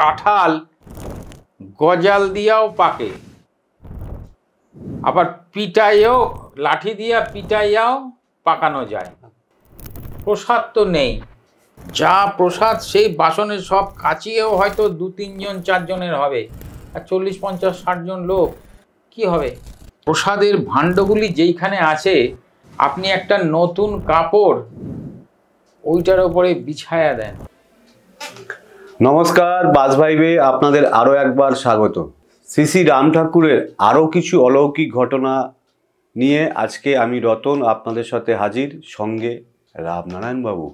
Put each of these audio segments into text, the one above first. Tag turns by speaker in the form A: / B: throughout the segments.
A: কাঁঠাল গজাল দিয়াও পাকে, আবার পিটাইও লাঠি দিয়া পিটাইয়াও পাকানো যায়। প্রসাদ তো নেই, যা প্রসাদ সেই বাসনে সব কাচিয়েও হয়তো 2-3 জন 4 জনের হবে, আর 40-50-60 জন লোক কি হবে? প্রসাদের ভাণ্ডগুলি যেইখানে আছে আপনি একটা নতুন কাপড় ওইটার উপরে বিছায়া দেন।
B: নমস্কার, বাজ ভাইবে আপনাদের আরও একবার স্বাগত। শ্রী শ্রী রাম ঠাকুরের আরও কিছু অলৌকিক ঘটনা নিয়ে আজকে আমি রতন আপনাদের সাথে হাজির, সঙ্গে রামনারায়ণ বাবু।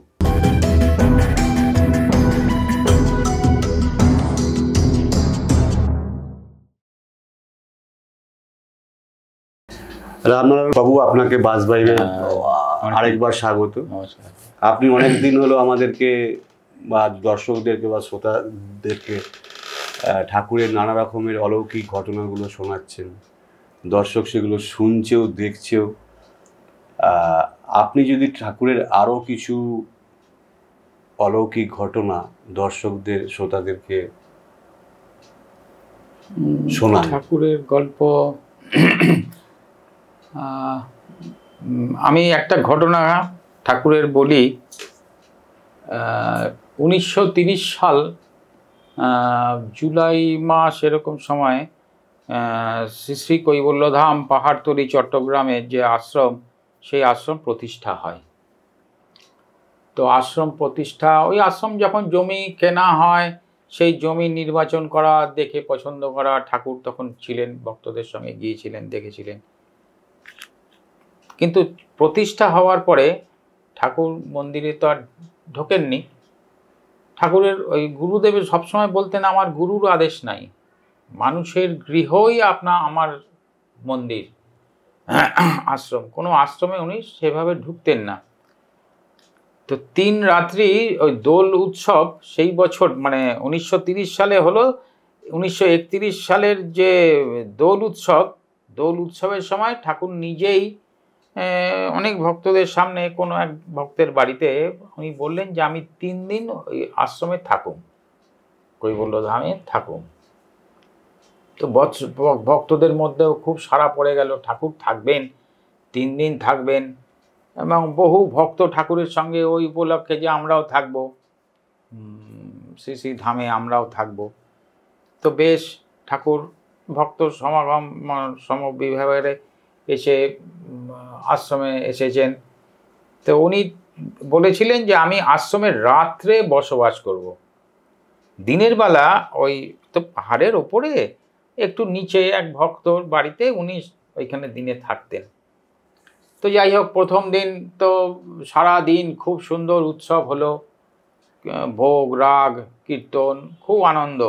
B: রামনারায়ণ বাবু, আপনাকে বাজ ভাইবে আরেকবার স্বাগত। আপনি অনেকদিন হলো আমাদেরকে বা দর্শকদেরকে বা শ্রোতাদেরকে ঠাকুরের নানা রকমের অলৌকিক ঘটনাগুলো শোনাচ্ছেন, দর্শক সেগুলো শুনছেও দেখছেও। আপনি যদি ঠাকুরের আরও কিছু অলৌকিক ঘটনা দর্শকদের শ্রোতাদেরকে শোনান।
A: ঠাকুরের গল্প আমি একটা ঘটনা ঠাকুরের বলি। 1930 সাল জুলাই মাস এরকম সময় শ্রী শ্রী কৈবল্যধাম পাহাড়তলি চট্টগ্রামের যে আশ্রম, সেই আশ্রম প্রতিষ্ঠা হয়। তো আশ্রম প্রতিষ্ঠা, ওই আশ্রম যখন জমি কেনা হয়, সেই জমি নির্বাচন করা, দেখে পছন্দ করা, ঠাকুর তখন ছিলেন, ভক্তদের সঙ্গে গিয়েছিলেন, দেখেছিলেন। কিন্তু প্রতিষ্ঠা হওয়ার পরে ঠাকুর মন্দিরে তো আর ঢোকেননি। ঠাকুরের ওই গুরুদেবের সবসময় বলতেন, আমার গুরুর আদেশ নাই, মানুষের গৃহই আমার মন্দির, আশ্রম। কোনো আশ্রমে উনি সেভাবে ঢুকতেন না। তো 3 রাত্রি ওই দোল উৎসব সেই বছর, মানে 1930 সালে হলো। 1931 সালের যে দোল উৎসবের সময় ঠাকুর নিজেই অনেক ভক্তদের সামনে কোনো এক ভক্তের বাড়িতে উনি বললেন যে আমি 3 দিন ওই আশ্রমে থাকুম, কৈবল্যধামে থাকুম। তো ভক্তদের মধ্যেও খুব সাড়া পড়ে গেল, ঠাকুর থাকবেন, 3 দিন থাকবেন। এবং বহু ভক্ত ঠাকুরের সঙ্গে ওই উপলক্ষে যে আমরাও থাকবো, শ্রী শ্রী ধামে আমরাও থাকবো। তো বেশ, ঠাকুর ভক্ত সমাগম সমবিভাবে এসে আশ্রমে এসেছেন। তো উনি বলেছিলেন যে আমি আশ্রমে রাত্রে বসবাস করব। দিনের বেলা ওই তো পাহাড়ের ওপরে একটু নিচে এক ভক্তর বাড়িতে উনি ওইখানে দিনে থাকতেন। তো যাই হোক, প্রথম দিন তো সারা দিন খুব সুন্দর উৎসব হলো, ভোগ রাগ কীর্তন, খুব আনন্দ।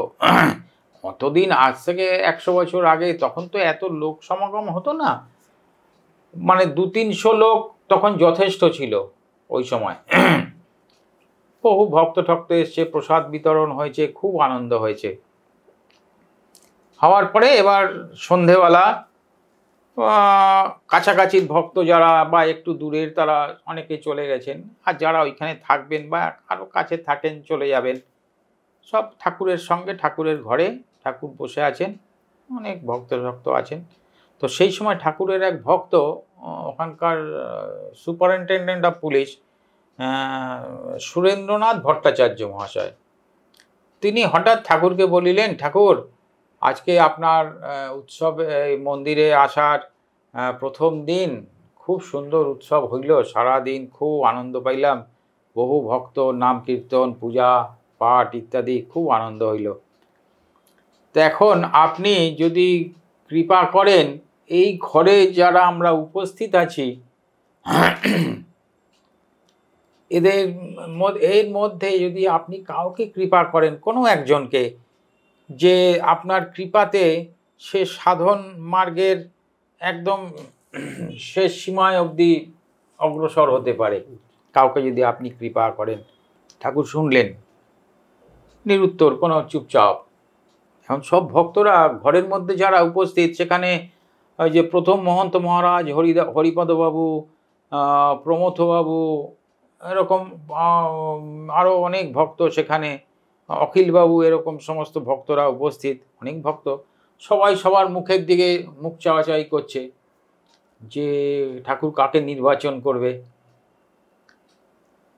A: অতদিন, আজ থেকে 100 বছর আগে, তখন তো এত লোক সমাগম হতো না, মানে 200-300 লোক তখন যথেষ্ট ছিল ওই সময়। বহু ভক্ত এসছে, প্রসাদ বিতরণ হয়েছে, খুব আনন্দ হয়েছে। হওয়ার পরে এবার সন্ধেবেলা কাছাকাছির ভক্ত যারা বা একটু দূরের, তারা অনেকে চলে গেছেন, আর যারা ওইখানে থাকবেন বা আরও কাছে থাকেন চলে যাবেন। সব ঠাকুরের সঙ্গে ঠাকুরের ঘরে ঠাকুর বসে আছেন, অনেক ভক্ত আছেন। তো সেই সময় ঠাকুরের এক ভক্ত, ওখানকার superintendent of police Surendranath Bhattacharya মহাশয়, তিনি হঠাৎ ঠাকুরকে বলিলেন, ঠাকুর, আজকে আপনার উৎসবে মন্দিরে আসার প্রথম দিন, খুব সুন্দর উৎসব হইল, সারাদিন খুব আনন্দ পাইলাম, বহু ভক্ত, নাম কীর্তন, পূজা পাঠ ইত্যাদি, খুব আনন্দ হইল। তো এখন আপনি যদি কৃপা করেন, এই ঘরে যারা আমরা উপস্থিত আছি, এর মধ্যে যদি আপনি কাউকে কৃপা করেন, কোনো একজনকে, যে আপনার কৃপাতে সে সাধন মার্গের একদম শেষ সীমায় অবধি অগ্রসর হতে পারে, কাউকে যদি আপনি কৃপা করেন। ঠাকুর শুনলেন, নিরুত্তর, কোনো চুপচাপ। এখন সব ভক্তরা ঘরের মধ্যে যারা উপস্থিত, সেখানে ওই যে প্রথম মহন্ত মহারাজ, হরিপদবাবু, প্রমথবাবু, এরকম আরও অনেক ভক্ত সেখানে অখিলবাবু, এরকম সমস্ত ভক্তরা উপস্থিত, অনেক ভক্ত, সবাই সবার মুখের দিকে মুখ চাওয়াচাই করছে যে ঠাকুর কাকে নির্বাচন করবে।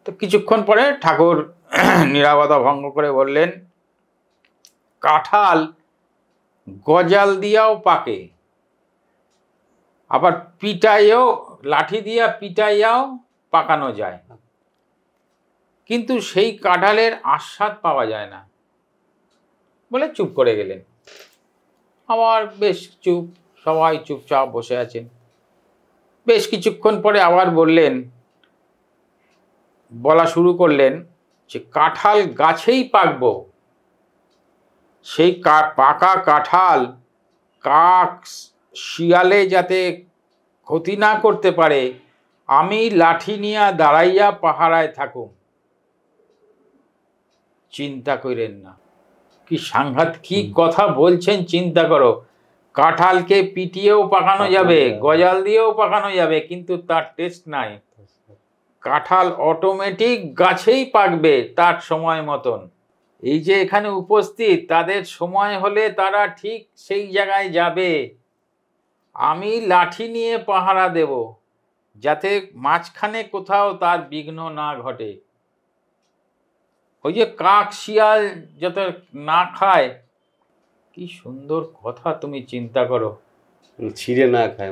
A: তো কিছুক্ষণ পরে ঠাকুর নীরবতা ভঙ্গ করে বললেন, কাঁঠাল গজাল দিয়াও পাকে, আবার পিটাইও, লাঠি দিয়া পিটাইয়াও পাকানো যায়, কিন্তু সেই কাঁঠালের আস্বাদ পাওয়া যায় না, বলে চুপ করে গেলেন। আবার বেশ চুপ, সবাই চুপচাপ বসে আছেন। বেশ কিছুক্ষণ পরে আবার বলা শুরু করলেন যে কাঁঠাল গাছেই পাকবো, সেই পাকা কাঁঠাল কাক শিয়ালে যাতে ক্ষতি না করতে পারে, আমি লাঠি নিয়া দাঁড়াইয়া পাহারায় থাকুম, চিন্তা করেন না। কি সাংঘাত, কি কথা বলছেন চিন্তা করো। কাঁঠালকে পিটিয়েও পাকানো যাবে, গজাল দিয়েও পাকানো যাবে, কিন্তু তার টেস্ট নাই। কাঁঠাল অটোমেটিক গাছেই পাকবে তার সময় মতন। এই যে এখানে উপস্থিত, তাদের সময় হলে তারা ঠিক সেই জায়গায় যাবে। আমি লাঠি নিয়ে পাহারা দেব, যাতে মাঝখানে কোথাও তার বিঘ্ন না ঘটে। ওই যে কাক শিয়াল যাতে না খায়, কি সুন্দর কথা, তুমি চিন্তা করো।
B: ছিঁড়ে না খায়,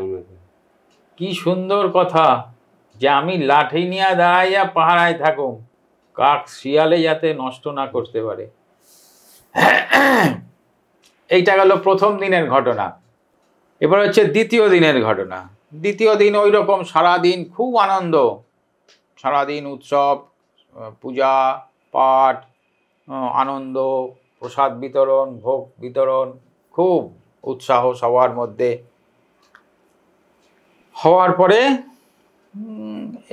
A: কি সুন্দর কথা, যে আমি লাঠি নিয়ে দাঁড়াইয়া পাহারায় থাকুম, কাক শিয়ালে যাতে নষ্ট না করতে পারে। এইটা গেল প্রথম দিনের ঘটনা। এবার হচ্ছে দ্বিতীয় দিনের ঘটনা। দ্বিতীয় দিন ওই রকম সারাদিন খুব আনন্দ, সারাদিন উৎসব, পূজা পাঠ, আনন্দ, প্রসাদ বিতরণ, ভোগ বিতরণ, খুব উৎসাহ সবার মধ্যে। হওয়ার পরে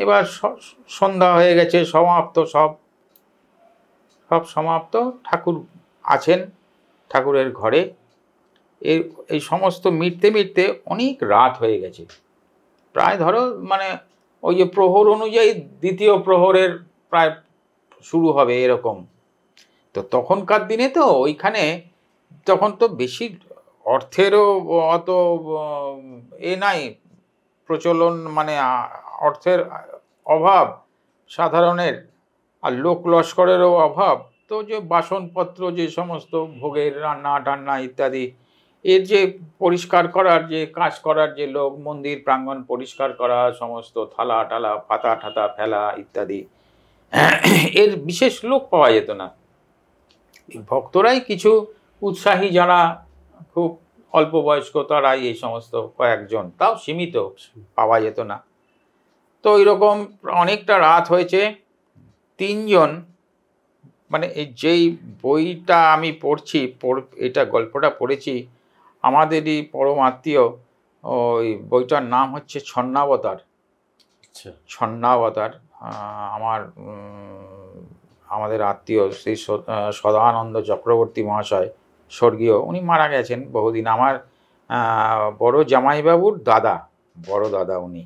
A: এবার সন্ধ্যা হয়ে গেছে, সমাপ্ত, সব সমাপ্ত। ঠাকুর আছেন ঠাকুরের ঘরে। এই সমস্ত মিটতে মিটতে অনেক রাত হয়ে গেছে, প্রায় ধরো মানে ওই যে প্রহর অনুযায়ী দ্বিতীয় প্রহরের প্রায় শুরু হবে এরকম। তো তখনকার দিনে তো ওইখানে তখন তো বেশি অর্থেরও অত নাই প্রচলন, মানে অর্থের অভাব সাধারণের, আর লোক লস্করেরও অভাব। তো যে বাসনপত্র, যে সমস্ত ভোগের রান্না টান্না ইত্যাদি, এর যে পরিষ্কার করার, যে কাজ করার যে লোক, মন্দির প্রাঙ্গণ পরিষ্কার করা, সমস্ত থালা টালা পাতা ঠাতা ফেলা ইত্যাদি, এর বিশেষ লোক পাওয়া যেত না। ভক্তরাই কিছু উৎসাহী, যারা খুব অল্প বয়স্ক, তারাই এই সমস্ত কয়েকজন, তাও সীমিত, পাওয়া যেত না। তো এইরকম অনেকটা রাত হয়েছে। তিনজন, মানে এই যেই বইটা আমি পড়ছি, এটা গল্পটা পড়েছি, আমাদেরই পরম আত্মীয়, ওই বইটার নাম হচ্ছে ছন্নাবতার। ছন্নাবতার আমাদের আত্মীয় শ্রী সদানন্দ চক্রবর্তী মহাশয়, স্বর্গীয়, উনি মারা গেছেন বহুদিন। আমার বড় জামাইবাবুর দাদা, বড় দাদা, উনি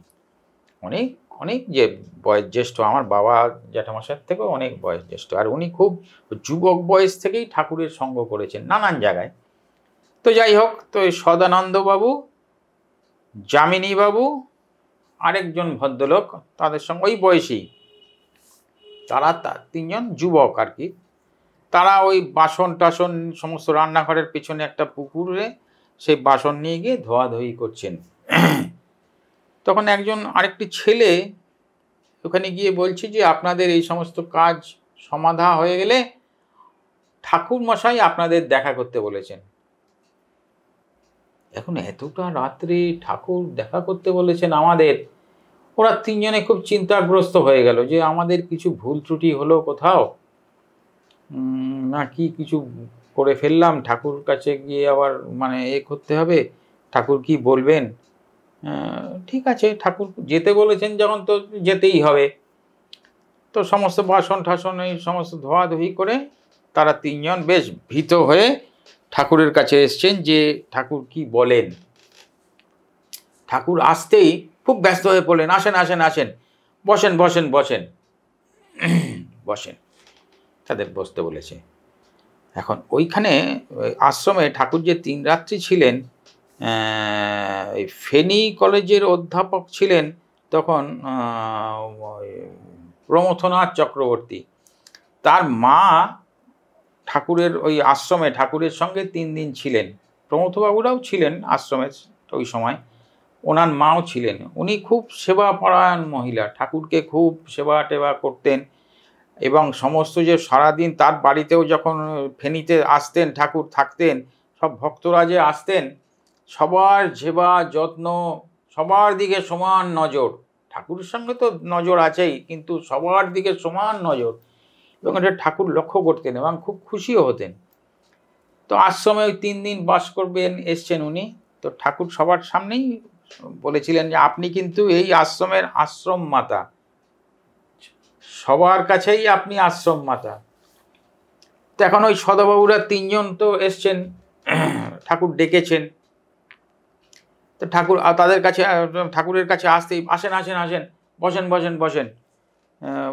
A: অনেক অনেক যে বয়স জ্যেষ্ঠ, আমার বাবা জ্যাঠামশাইয়ের থেকেও অনেক বয়স জ্যেষ্ঠ। আর উনি খুব যুবক বয়স থেকেই ঠাকুরের সঙ্গ করেছেন নানান জায়গায়। তো যাই হোক, তো এই সদানন্দবাবু, যামিনীবাবু, আরেকজন ভদ্রলোক, তাদের সঙ্গে ওই বয়সী, তারা তিনজন যুবক আর কি। তারা ওই বাসন টাসন সমস্ত রান্নাঘরের পেছনে একটা পুকুরে সেই বাসন নিয়ে গিয়ে ধোয়াধুয়ি করছেন। তখন একজন আরেকটি ছেলে ওখানে গিয়ে বলছে যে আপনাদের এই সমস্ত কাজ সমাধা হয়ে গেলে ঠাকুর মশাই আপনাদের দেখা করতে বলেছেন। এখন এতটা রাত্রে ঠাকুর দেখা করতে বলেছেন আমাদের, ওরা তিনজনে খুব চিন্তাগ্রস্ত হয়ে গেল যে আমাদের কিছু ভুল ত্রুটি হলো কোথাও, না কি কিছু করে ফেললাম, ঠাকুর কাছে গিয়ে আবার মানে করতে হবে, ঠাকুর কি বলবেন। ঠিক আছে, ঠাকুর যেতে বলেছেন যখন, তো যেতেই হবে। তো সমস্ত বাসন ঠাসন এই সমস্ত ধোয়াধুয়ি করে তারা তিনজন বেশ ভীত হয়ে ঠাকুরের কাছে এসছেন যে ঠাকুর কি বলেন। ঠাকুর আসতেই খুব ব্যস্ত হয়ে পড়লেন, আসেন আসেন আসেন, বসেন বসেন বসেন বসেন, তাদের বসতে বলেছে। এখন ওইখানে আশ্রমে ঠাকুর যে 3 রাত্রি ছিলেন, এই ফেনী কলেজের অধ্যাপক ছিলেন তখন প্রমথনাথ চক্রবর্তী। তার মা ঠাকুরের ওই আশ্রমে ঠাকুরের সঙ্গে 3 দিন ছিলেন। প্রমথবাবুরাও ছিলেন আশ্রমে ওই সময়, ওনার মাও ছিলেন। উনি খুব সেবাপরায়ণ মহিলা, ঠাকুরকে খুব সেবা টেবা করতেন এবং সমস্ত যে সারাদিন তার বাড়িতেও যখন ফেনীতে আসতেন ঠাকুর থাকতেন, সব ভক্তরা যে আসতেন সবার সেবা যত্ন, সবার দিকে সমান নজর। ঠাকুরের সঙ্গে তো নজর আছেই, কিন্তু সবার দিকে সমান নজর, এবং এটা ঠাকুর লক্ষ্য করতেন এবং খুব খুশিও হতেন। তো আশ্রমে ওই 3 দিন বাস করবেন এসছেন উনি, তো ঠাকুর সবার সামনেই বলেছিলেন যে আপনি কিন্তু এই আশ্রমের আশ্রম মাতা, সবার কাছেই আপনি আশ্রম মাতা। তো এখন ওই সদাবাবুরা 3 জন তো এসছেন, ঠাকুর ডেকেছেন, তো ঠাকুর তাদের কাছে ঠাকুরের কাছে আসতেই আসেন আসেন আসেন বসেন বসেন বসেন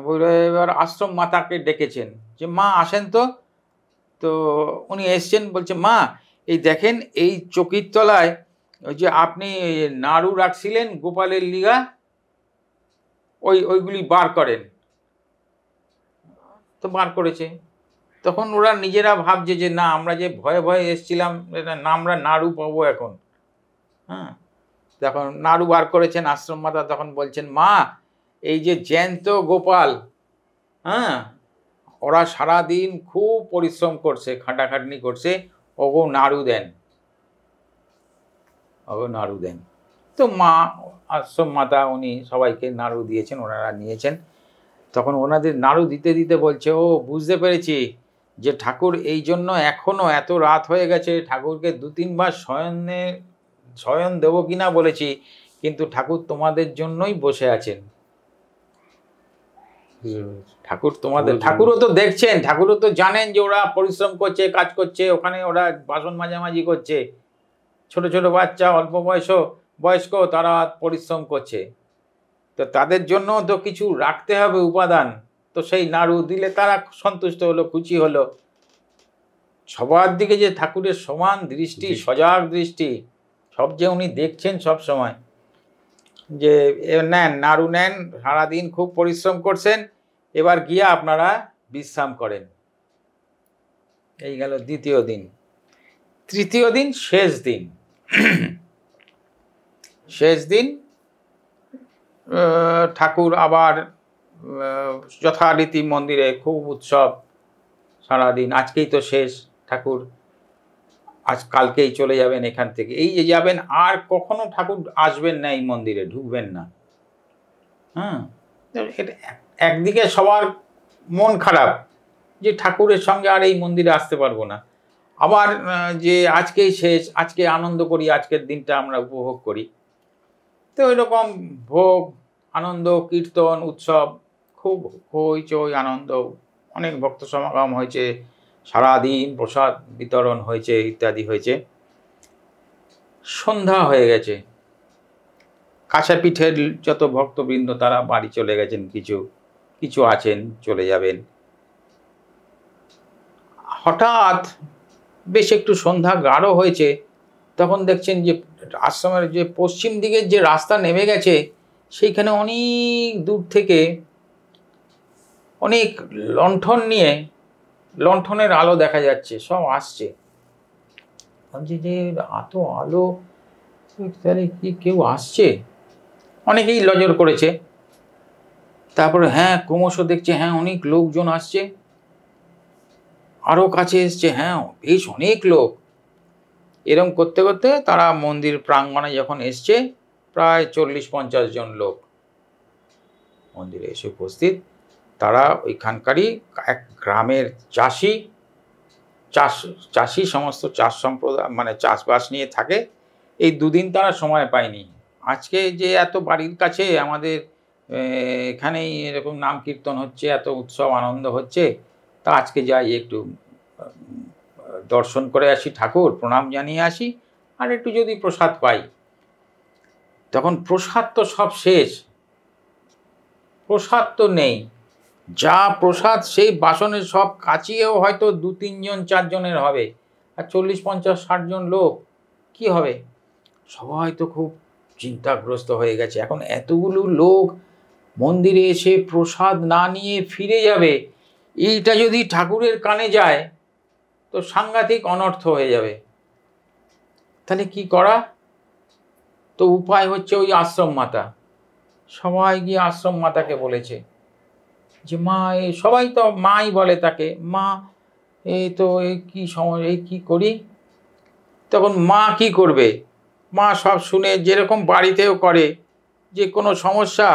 A: বলে এবার আশ্রম মাতাকে ডেকেছেন যে মা আসেন তো। তো উনি এসছেন, বলছে মা এই দেখেন এই চকির তলায় ওই যে আপনি নাড়ু রাখছিলেন গোপালের লিগা, ওইগুলি বার করেন। তো বার করেছে। তখন ওরা নিজেরা ভাবছে যে না আমরা যে ভয়ে ভয়ে এসছিলাম না, আমরা নাড়ু পাবো এখন। হ্যাঁ, তখন নাড়ু বার করেছেন আশ্রম মাতা, তখন বলছেন মা এই যে জ্যান্ত গোপাল, হ্যাঁ ওরা সারাদিন খুব পরিশ্রম করছে, খাটাখাটনি করছে, ওগো নাড়ু দেন, ওগো নাড়ু দেন। তো মা আশ্রম মাতা উনি সবাইকে নাড়ু দিয়েছেন, ওনারা নিয়েছেন। তখন ওনাদের নাড়ু দিতে দিতে বলছে ও বুঝতে পেরেছি যে ঠাকুর এই জন্য এখনও এত রাত হয়ে গেছে, ঠাকুরকে 2-3 বার শয়ন দেবো কিনা বলেছি, কিন্তু ঠাকুর তোমাদের জন্যই বসে আছেন। ঠাকুর তোমাদের, ঠাকুরও তো দেখছেন, ঠাকুরও তো জানেন যে ওরা পরিশ্রম করছে, কাজ করছে, ওখানে ওরা বাসন মাঝামাঝি করছে, ছোট ছোট বাচ্চা অল্প বয়স্ক তারা পরিশ্রম করছে, তো তাদের জন্য তো কিছু রাখতে হবে উপাদান। তো সেই নাড়ু দিলে তারা সন্তুষ্ট হলো, খুশি হলো। সবার দিকে যে ঠাকুরের সমান দৃষ্টি, সজাগ দৃষ্টি, সব যে উনি দেখছেন সব সময়, যে নেন নাড়ু নেন, সারাদিন খুব পরিশ্রম করছেন, এবার গিয়ে আপনারা বিশ্রাম করেন। এই গেল 2য় দিন। 3য় দিন শেষ দিন। শেষ দিন ঠাকুর আবার যথারীতি মন্দিরে খুব উৎসব সারাদিন। আজকেই তো শেষ, ঠাকুর আজ কালকেই চলে যাবেন এখান থেকে, এই যে যাবেন, আর কখনো ঠাকুর আসবেন না এই মন্দিরে, ঢুকবেন না। হ্যাঁ, এটা একদিকে সবার মন খারাপ যে ঠাকুরের সঙ্গে আর এই মন্দিরে আসতে পারবো না, আবার যে আজকেই শেষ, আজকে আনন্দ করি, আজকের দিনটা আমরা উপভোগ করি। তো ওইরকম ভোগ আনন্দ, কীর্তন, উৎসব, খুব হইচই আনন্দ, অনেক ভক্ত সমাগম হয়েছে, সারাদিন প্রসাদ বিতরণ হয়েছে, ইত্যাদি হয়েছে। সন্ধ্যা হয়ে গেছে, কাছাপিঠের যত ভক্তবৃন্দ তারা বাড়ি চলে গেছেন, কিছু আছেন চলে যাবেন। হঠাৎ বেশ একটু সন্ধ্যা গাঢ় হয়েছে, তখন দেখছেন যে আশ্রমের যে পশ্চিম দিকের যে রাস্তা নেমে গেছে, সেইখানে অনেক দূর থেকে অনেক লণ্ঠন নিয়ে, লণ্ঠনের আলো দেখা যাচ্ছে, সব আসছে। ভাবছি যে এত আলো, তাহলে কি কেউ আসছে? অনেকেই নজর করেছে। তারপরে হ্যাঁ ক্রমশ দেখছে হ্যাঁ অনেক লোকজন আসছে, আরও কাছে এসছে, হ্যাঁ বেশ অনেক লোক। এরম করতে করতে তারা মন্দির প্রাঙ্গণে যখন এসছে, প্রায় 40-50 জন লোক মন্দিরে এসে উপস্থিত। তারা ওইখানকারই এক গ্রামের চাষি সমস্ত চাষ সম্প্রদায়, মানে চাষবাস নিয়ে থাকে। এই 2 দিন তারা সময় পায়নি। আজকে যে এত বাড়ির কাছে আমাদের এখানেই এরকম নাম কীর্তন হচ্ছে, এত উৎসব আনন্দ হচ্ছে, তা আজকে যাই একটু দর্শন করে আসি, ঠাকুর প্রণাম জানিয়ে আসি, আর একটু যদি প্রসাদ পাই। তখন প্রসাদ তো সব শেষ, প্রসাদ তো নেই। যা প্রসাদ সেই বাসনে সব কাচিয়েও হয়তো 2-3 জন 4 জনের হবে, আর 40-50-60 জন লোক কি হবে? সবাই তো খুব চিন্তাগ্রস্ত হয়ে গেছে। এখন এতগুলো লোক মন্দিরে এসে প্রসাদ না নিয়ে ফিরে যাবে, এইটা যদি ঠাকুরের কানে যায় তো সাংঘাতিক অনর্থ হয়ে যাবে। তাহলে কি করা? তো উপায় হচ্ছে ওই আশ্রম মাতা। সবাই গিয়ে আশ্রম মাতাকে বলেছে যে মা, এই সবাই তো মাই বলে তাকে, মা এই তো এই কী সময়, এই কী করি? তখন মা কি করবে? মা সব শুনে, যেরকম বাড়িতেও করে, যে কোনো সমস্যা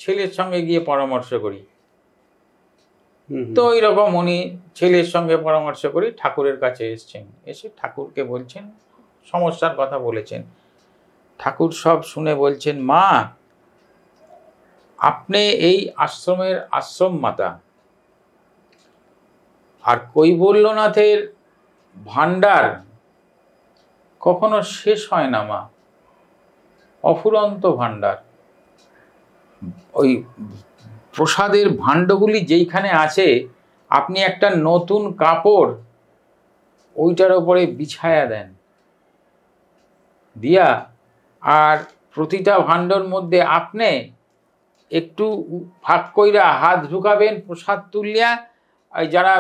A: ছেলের সঙ্গে গিয়ে পরামর্শ করি। তো এইরকম উনি ছেলের সঙ্গে পরামর্শ করি ঠাকুরের কাছে এসছেন, এসে ঠাকুরকে বলছেন, সমস্যার কথা বলেছেন। ঠাকুর সব শুনে বলছেন, মা আপনি এই আশ্রমের আশ্রম মাতা, আর কৈবল্যনাথের ভাণ্ডার কখনো শেষ হয় না মা, অফুরন্ত ভাণ্ডার। ওই প্রসাদের ভাণ্ডগুলি যেইখানে আছে, আপনি একটা নতুন কাপড় ওইটার উপরে বিছায়া দেন, দিয়া আর প্রতিটা ভাণ্ডর মধ্যে আপনি একটু ফাঁক কইরা হাত ঢুকাবেন, প্রসাদ তুলিয়া ওই যারা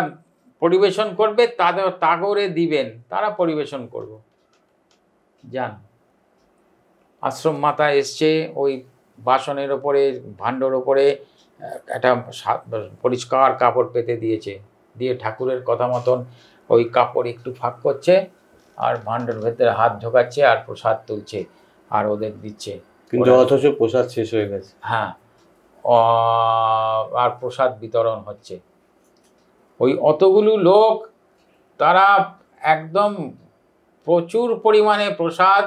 A: পরিবেশন করবে তাদের তাগরে দিবেন, তারা পরিবেশন করব। যান। আশ্রম মাতা এসছে, ওই বাসনের ওপরে, ভাণ্ডর ওপরে একটা পরিষ্কার কাপড় পেতে দিয়েছে, দিয়ে ঠাকুরের কথা মতন ওই কাপড় একটু ফাঁক করছে, আর ভাণ্ডর ভেতরে হাত ঢোকাচ্ছে, আর প্রসাদ তুলছে, আর ওদের দিচ্ছে।
B: কিন্তু অথচ প্রসাদ শেষ হয়ে গেছে।
A: হ্যাঁ, আর প্রসাদ বিতরণ হচ্ছে। ওই অতগুলো লোক, তারা একদম প্রচুর পরিমাণে প্রসাদ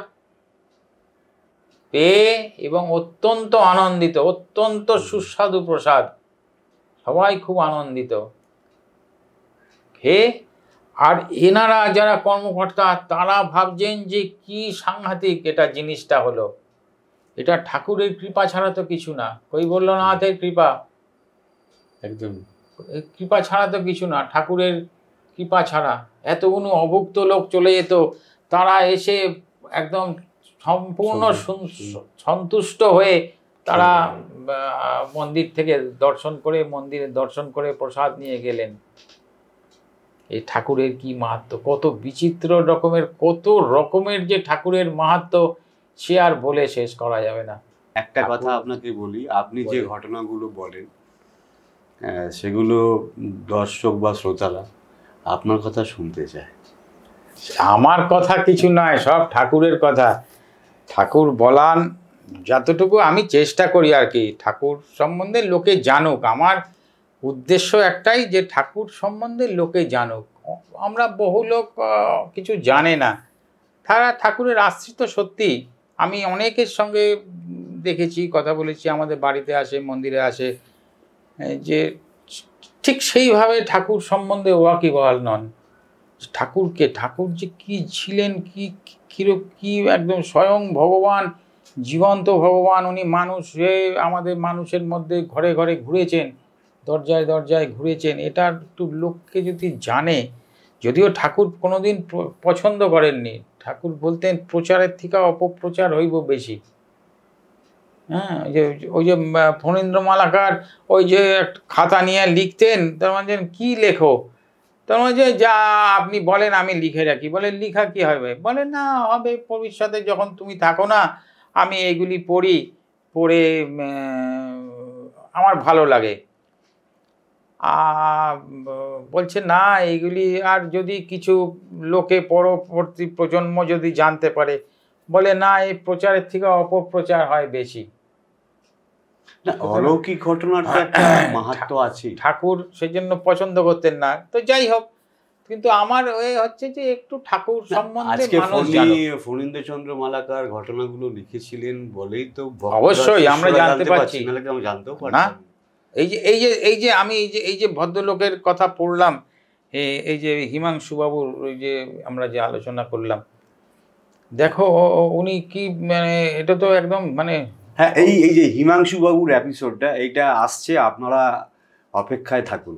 A: পেয়ে এবং অত্যন্ত আনন্দিত, অত্যন্ত সুস্বাদু প্রসাদ, সবাই খুব আনন্দিত খেয়ে। আর এনারা যারা কর্মকর্তা, তারা ভাবছেন যে কি সাংঘাতিক এটা জিনিসটা হলো, এটা ঠাকুরের কৃপা ছাড়া তো কিছু না, কৈবল্যনাথের কৃপা,
B: একদম
A: কৃপা ছাড়া তো কিছু না, ঠাকুরের কৃপা ছাড়া। এতগুলো অভুক্ত লোক চলে যেত, তারা এসে একদম সম্পূর্ণ সন্তুষ্ট হয়ে তারা মন্দির থেকে দর্শন করে, মন্দিরে দর্শন করে প্রসাদ নিয়ে গেলেন। এই ঠাকুরের কি মাহাত্ম্য, কত বিচিত্র রকমের, কত রকমের যে ঠাকুরের মাহাত্ম্য, সে আর বলে শেষ করা যাবে না।
B: একটা কথা আপনাকে বলি, আপনি যে ঘটনাগুলো বলেন সেগুলো দর্শক বা শ্রোতারা আপনার কথা শুনতে চায়।
A: আমার কথা কিছু নয়, সব ঠাকুরের কথা। ঠাকুর বলান যতটুকু আমি চেষ্টা করি আর কি, ঠাকুর সম্বন্ধে লোকে জানুক। আমার উদ্দেশ্য একটাই, যে ঠাকুর সম্বন্ধে লোকে জানুক। আমরা বহু লোক কিছু জানে না, তারা ঠাকুরের আশ্রিত। সত্যি আমি অনেকের সঙ্গে দেখেছি, কথা বলেছি, আমাদের বাড়িতে আসে, মন্দিরে আসে, যে ঠিক সেইভাবে ঠাকুর সম্বন্ধে ওয়াকিবহাল নন। ঠাকুরকে, ঠাকুর যে কী ছিলেন, কি একদম স্বয়ং ভগবান, জীবন্ত ভগবান। উনি মানুষ হয়ে আমাদের মানুষের মধ্যে ঘরে ঘরে ঘুরেছেন, দরজায় দরজায় ঘুরেছেন। এটা একটু লোককে যদি জানে, যদিও ঠাকুর কোনোদিন পছন্দ করেননি, ঠাকুর বলতেন প্রচারের থেকে অপপ্রচার হইব বেশি। হ্যাঁ, ওই যে ফণীন্দ্র মালাকার ওই যে খাতা নিয়ে লিখতেন, তার মানে কী লেখো, তার মানে যা আপনি বলেন আমি লিখে রাখি। বলে লিখা কি হবে? বলে না, হবে ভবিষ্যতে যখন তুমি থাকো না, আমি এইগুলি পড়ে আমার ভালো লাগে। বলছে না, এইগুলি আর যদি কিছু লোকে পরবর্তী প্রজন্ম যদি জানতে পারে, বলে না, এই প্রচারের থেকে অপপ্রচার হয় বেশি।
B: অলৌকিক ঘটনার মাহাত্ম্য আছে,
A: ঠাকুর সেই জন্য পছন্দ করতেন না। তো যাই হোক, কিন্তু আমার হচ্ছে যে একটু ঠাকুর সম্বন্ধে মানুষ জানুক।
B: ফণীন্দ্রচন্দ্র মালাকার ঘটনাগুলো লিখেছিলেন বলেই তো
A: অবশ্যই আমরা জানতে পারছি
B: না।
A: এই যে আমি এই যে ভদ্রলোকের কথা পড়লাম, এই যে হিমাংশু বাবুর, ওই যে আমরা যে আলোচনা করলাম, দেখো উনি কি, মানে এটা তো একদম মানে।
B: হ্যাঁ, এই যে হিমাংশু বাবুর এপিসোডটা, এইটা আসছে, আপনারা অপেক্ষায় থাকুন।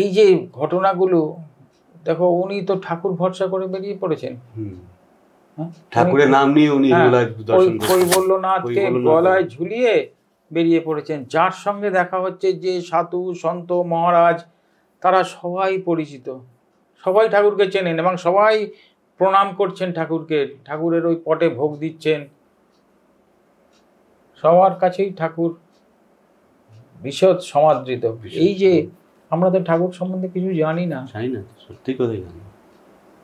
A: এই যে ঘটনাগুলো দেখো, উনি তো ঠাকুর ভরসা করে বেরিয়ে পড়েছেন।
B: ঠাকুরের নাম নিয়ে উনি
A: কৈবল্যনাথকে গলায় ঝুলিয়ে বেরিয়ে পড়েছেন। যার সঙ্গে দেখা হচ্ছে, যে সাধু সন্ত মহারাজ, তারা সবাই পরিচিত, সবাই ঠাকুরকে চেনেন এবং সবাই প্রণাম করছেন ঠাকুরকে, ঠাকুরের ওই পটে ভোগ দিচ্ছেন। সবার কাছেই ঠাকুর বিশদ সমাদৃত। এই যে আমরা তো ঠাকুর সম্বন্ধে কিছু জানি না,
B: সত্যি কথাই জানি।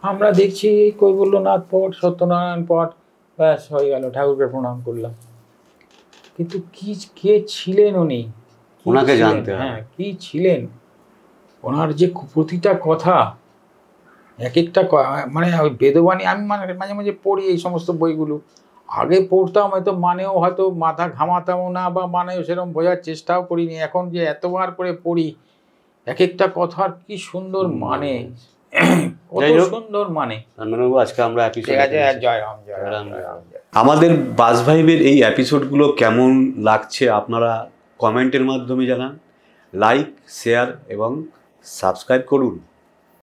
A: আমরা দেখছি কৈবল্যনাথ পট, সত্যনারায়ণ পট, ব্যাস হয়ে গেল, ঠাকুরকে প্রণাম করলাম। কিন্তু কে ছিলেন উনি,
B: ওনাকে জানতে হবে।
A: হ্যাঁ, কি ছিলেন, ওনার যে প্রতিটা কথা, এক একটা মানে ওই বেদবাণী, আমি মাঝে মাঝে পড়ি এই সমস্ত বইগুলো, আগে পড়তাম হয়তো মানেও হয়তো মাথা ঘামাতামও না, বা মানেও সেরকম বোঝার চেষ্টাও করিনি। এখন যে এতবার করে পড়ি, এক একটা কথার কি সুন্দর মানে, কত সুন্দর মানে।
B: আজকে আমরা আমাদের বাস ভাইবের এই এপিসোডগুলো কেমন লাগছে আপনারা কমেন্টের মাধ্যমে জানান। লাইক, শেয়ার এবং সাবস্ক্রাইব করুন।